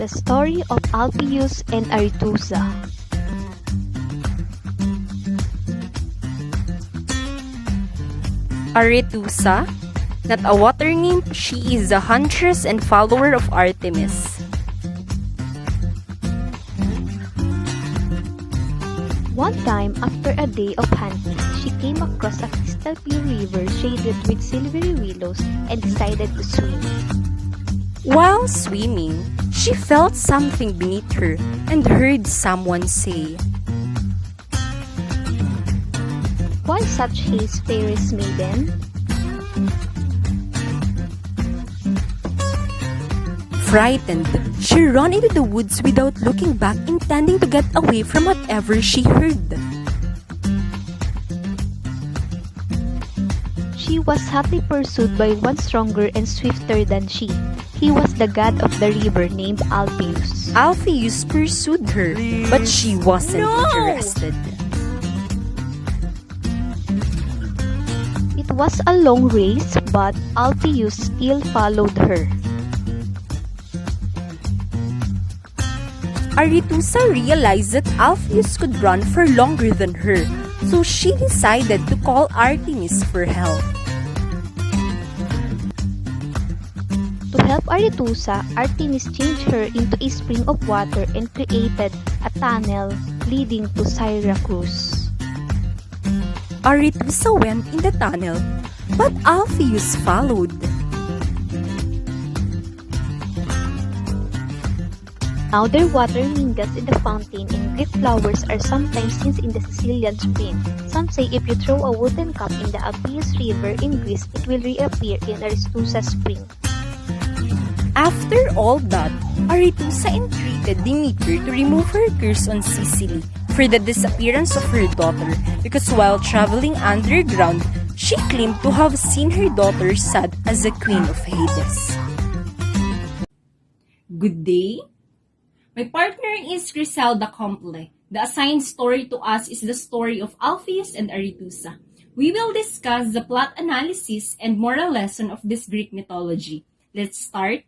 The story of Alpheus and Arethusa. Arethusa, not a water nymph, she is a huntress and follower of Artemis. One time, after a day of hunting, she came across a crystal clear river shaded with silvery willows and decided to swim. While swimming, she felt something beneath her and heard someone say, "Why such haste, fairest maiden?" Frightened, she ran into the woods without looking back, intending to get away from whatever she heard. She was hotly pursued by one stronger and swifter than she. He was the god of the river named Alpheus. Alpheus pursued her, but she wasn't interested. It was a long race, but Alpheus still followed her. Arethusa realized that Alpheus could run for longer than her, so she decided to call Artemis for help. To help Arethusa, Artemis changed her into a spring of water and created a tunnel leading to Syracuse. Arethusa went in the tunnel, but Alpheus followed. Now their water mingles in the fountain, and Greek flowers are sometimes seen in the Sicilian spring. Some say if you throw a wooden cup in the Alpheus River in Greece, it will reappear in Arethusa spring. After all that, Arethusa entreated Demeter to remove her curse on Sicily for the disappearance of her daughter, because while traveling underground, she claimed to have seen her daughter sad as the queen of Hades. Good day. My partner is Griselda Comple. The assigned story to us is the story of Alpheus and Arethusa. We will discuss the plot analysis and moral lesson of this Greek mythology. Let's start.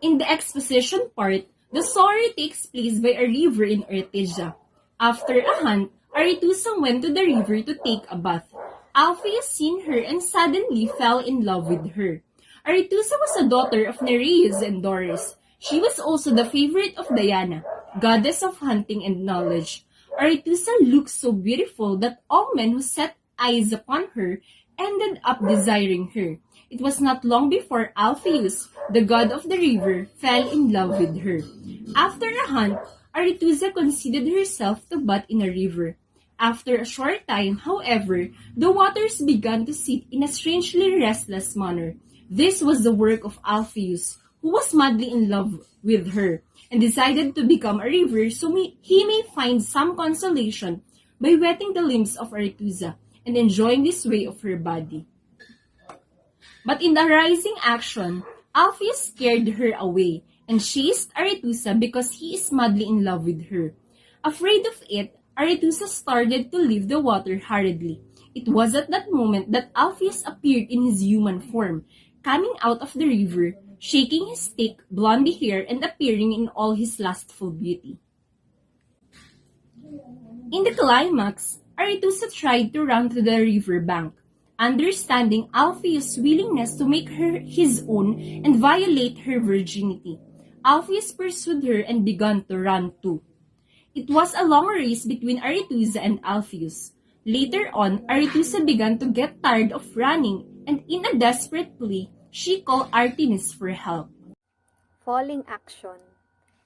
In the exposition part, the story takes place by a river in Ortygia. After a hunt, Arethusa went to the river to take a bath. Alpheus seen her and suddenly fell in love with her. Arethusa was a daughter of Nereus and Doris. She was also the favorite of Diana, goddess of hunting and knowledge. Arethusa looked so beautiful that all men who set eyes upon her ended up desiring her. It was not long before Alpheus, the god of the river, fell in love with her. After a hunt, Arethusa considered herself to bathe in a river. After a short time, however, the waters began to sit in a strangely restless manner. This was the work of Alpheus, who was madly in love with her and decided to become a river so he may find some consolation by wetting the limbs of Arethusa and enjoying this way of her body. But in the rising action, Alpheus scared her away and chased Arethusa because he is madly in love with her. Afraid of it, Arethusa started to leave the water hurriedly. It was at that moment that Alpheus appeared in his human form, coming out of the river, shaking his thick, blondy hair and appearing in all his lustful beauty. In the climax, Arethusa tried to run to the river bank, understanding Alpheus' willingness to make her his own and violate her virginity. Alpheus pursued her and began to run too. It was a long race between Arethusa and Alpheus. Later on, Arethusa began to get tired of running, and in a desperate plea, she called Artemis for help. Falling action.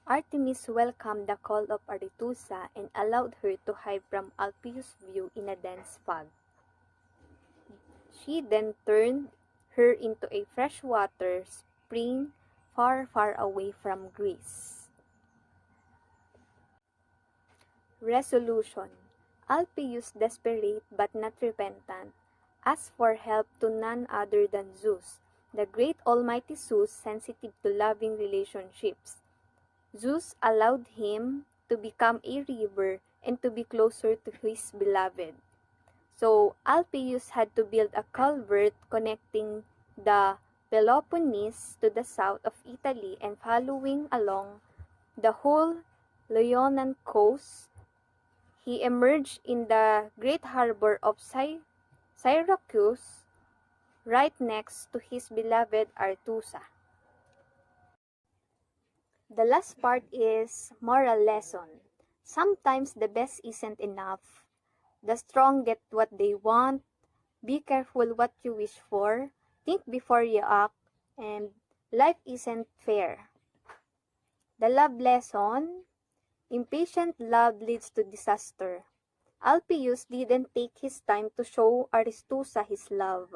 Artemis welcomed the call of Arethusa and allowed her to hide from Alpheus' view in a dense fog. She then turned her into a freshwater spring far, far away from Greece. Resolution. Alpheus, desperate but not repentant, asked for help to none other than Zeus, the great almighty Zeus, sensitive to loving relationships. Zeus allowed him to become a river and to be closer to his beloved. So Alpheus had to build a culvert connecting the Peloponnese to the south of Italy and following along the whole Ionian coast, he emerged in the great harbor of Syracuse, right next to his beloved Arethusa. The last part is moral lesson. Sometimes the best isn't enough. The strong get what they want. Be careful what you wish for. Think before you act. And life isn't fair. The love lesson. Impatient love leads to disaster. Alpheus didn't take his time to show Arethusa his love.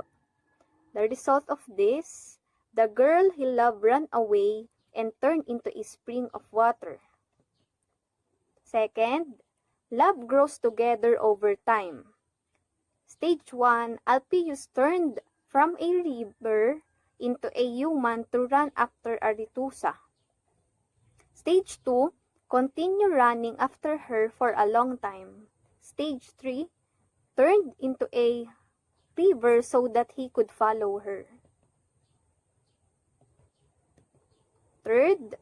The result of this, the girl he loved ran away and turned into a spring of water. Second, love grows together over time. Stage 1, Alpheus turned from a river into a human to run after Arethusa. Stage 2, continue running after her for a long time. Stage 3, turned into a river so that he could follow her. Third,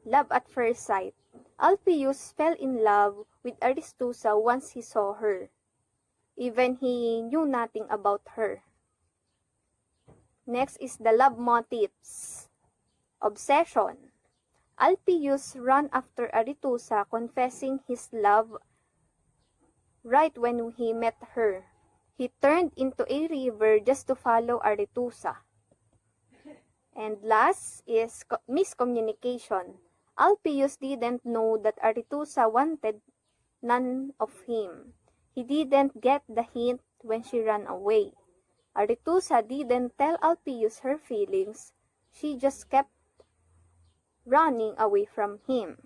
love at first sight. Alpheus fell in love with Arethusa once he saw her. Even he knew nothing about her. Next is the love motifs. Obsession. Alpheus ran after Arethusa, confessing his love right when he met her. He turned into a river just to follow Arethusa. And last is miscommunication. Alpheus didn't know that Arethusa wanted none of him. He didn't get the hint when she ran away. Arethusa didn't tell Alpheus her feelings. She just kept running away from him.